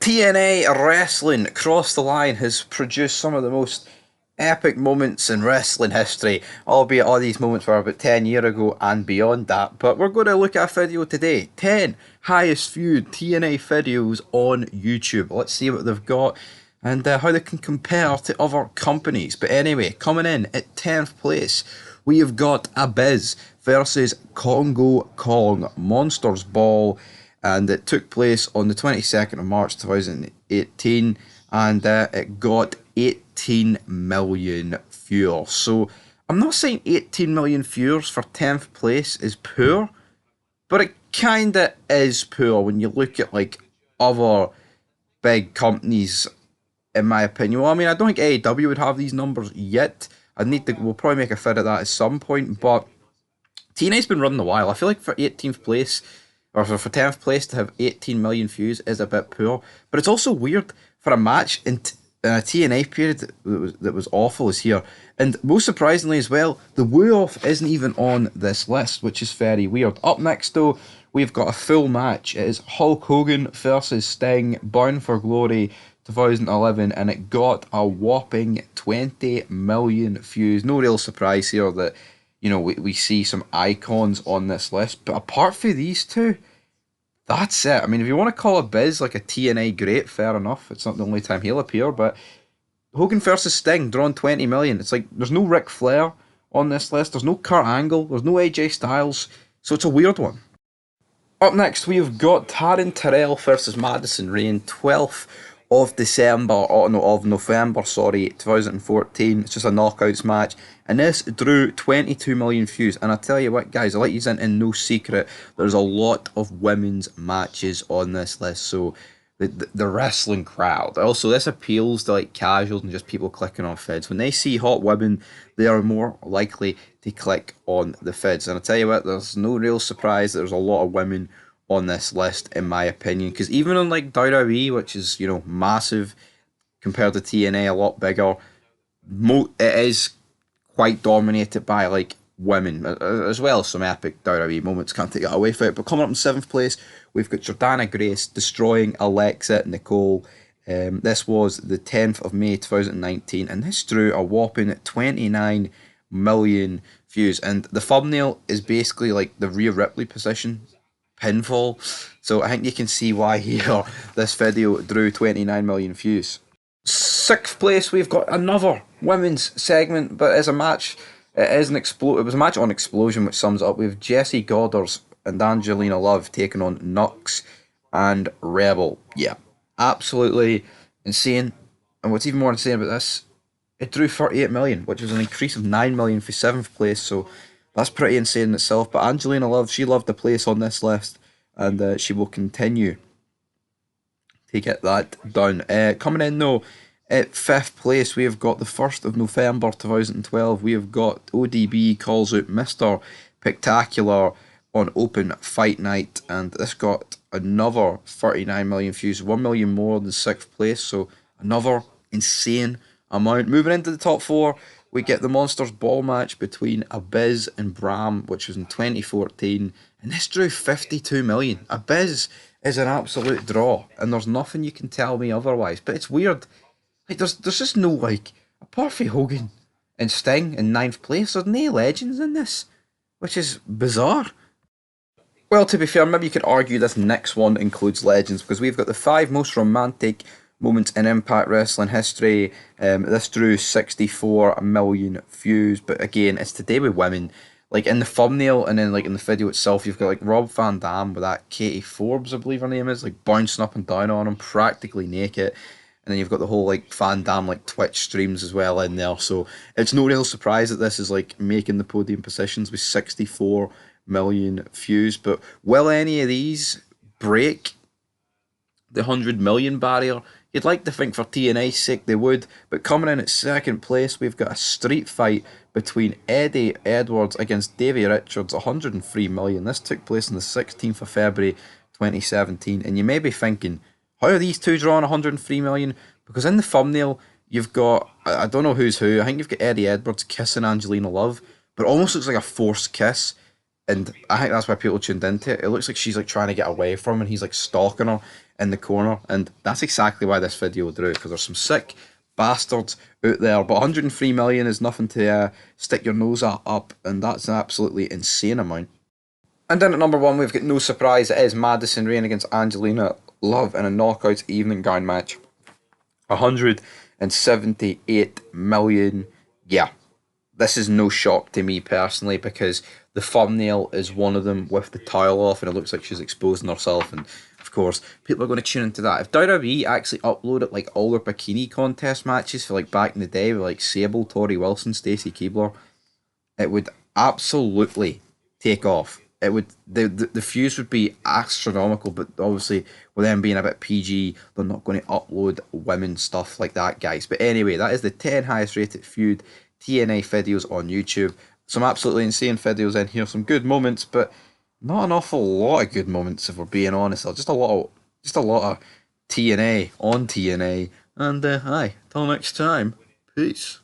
TNA Wrestling Across the Line has produced some of the most epic moments in wrestling history, albeit all these moments were about 10 years ago and beyond that. But we're going to look at a video today, 10 highest viewed TNA videos on YouTube. Let's see what they've got and how they can compare to other companies. But anyway, coming in at 10th place, we have got Abyss versus Congo Kong Monsters Ball, and it took place on the 22nd of March 2018, and it got 18 million viewers. So I'm not saying 18 million viewers for 10th place is poor, but it kinda is poor when you look at like other big companies, in my opinion. Well, I mean, I don't think AEW would have these numbers yet. We'll probably make a fit at that at some point, but TNA's been running a while. I feel like for 18th place, or for 10th place to have 18 million views is a bit poor. But it's also weird for a match in a TNA period that was awful is here. And most surprisingly as well, the Woo-Off isn't even on this list, which is very weird. Up next though, we've got a full match. It is Hulk Hogan versus Sting, Bound for Glory 2011, and it got a whopping 20 million views. No real surprise here that, you know, we see some icons on this list, but apart from these two, that's it. I mean, if you want to call Abyss like a TNA great, fair enough. It's not the only time he'll appear, but Hogan versus Sting drawn 20 million. It's like there's no Ric Flair on this list. There's no Kurt Angle. There's no AJ Styles. So it's a weird one. Up next, we've got Taryn Terrell versus Madison Rayne, 12th of November, 2014. It's just a knockouts match, and this drew 22 million views. And I tell you what, guys, I let you in no secret, there's a lot of women's matches on this list, so the wrestling crowd. Also, this appeals to like casuals and just people clicking on vids. When they see hot women, they are more likely to click on the vids. And I tell you what, there's no real surprise that there's a lot of women on this list, in my opinion, because even on like WWE, which is, you know, massive compared to TNA, a lot bigger, it is quite dominated by like women, as well as some epic WWE moments. Can't take that away from it. But coming up in 7th place, we've got Jordana Grace destroying Alexa Nicole. This was the 10th of May 2019, and this drew a whopping 29 million views. And the thumbnail is basically like the Rhea Ripley position pinfall, so I think you can see why here this video drew 29 million views. 6th place, we've got another women's segment, but as a match, it was a match on Explosion, which sums it up with Jessie Goddard and Angelina Love taking on Nux and Rebel. Yeah, absolutely insane. And what's even more insane about this, it drew 38 million, which was an increase of 9 million for 7th place, so that's pretty insane in itself. But Angelina Love, she loved the place on this list, and she will continue to get that done. Coming in though, at 5th place, we have got the 1st of November 2012. We have got ODB calls out Mr. Spectacular on Open Fight Night, and this got another 39 million views, 1 million more than 6th place, so another insane amount. Moving into the top 4, we get the Monsters Ball match between Abyss and Bram, which was in 2014, and this drew 52 million. Abyss is an absolute draw, and there's nothing you can tell me otherwise. But it's weird, like there's just no, like, apart from Hogan and Sting in 9th place, there's no legends in this, which is bizarre. Well, to be fair, maybe you could argue this next one includes legends, because we've got the 5 most romantic moments in Impact Wrestling history. This drew 64 million views, but again, it's to do with women. Like in the thumbnail and then like in the video itself, you've got like Rob Van Dam with that Katie Forbes, I believe her name is, like bouncing up and down on him, practically naked. And then you've got the whole like Van Dam like Twitch streams as well in there. So it's no real surprise that this is like making the podium positions with 64 million views. But will any of these break the 100 million barrier? You'd like to think for TNA's sake they would, but coming in at 2nd place, we've got a street fight between Eddie Edwards against Davey Richards, 103 million. This took place on the 16th of February 2017, and you may be thinking, how are these two drawing 103 million? Because in the thumbnail, you've got, I don't know who's who, I think you've got Eddie Edwards kissing Angelina Love, but it almost looks like a forced kiss. and I think that's why people tuned into it. It looks like she's like trying to get away from him, and he's like stalking her in the corner, and that's exactly why this video drew, because there's some sick bastards out there. But 103 million is nothing to stick your nose at up, and that's an absolutely insane amount. And then at number one, we've got no surprise. It is Madison Rayne against Angelina Love in a knockout evening gown match. 178 million. Yeah, this is no shock to me personally, because the thumbnail is one of them with the tile off and it looks like she's exposing herself, and of course people are going to tune into that. If WWE actually uploaded like all their bikini contest matches for like back in the day with like Sable, Tori Wilson, Stacy Keibler, it would absolutely take off. It would, the views would be astronomical, but obviously with them being a bit PG, they're not going to upload women stuff like that, guys. But anyway, that is the 10 highest rated feud TNA videos on YouTube. Some absolutely insane videos in here, some good moments, but not an awful lot of good moments if we're being honest. Just a lot of TNA on TNA. And hi, till next time, peace.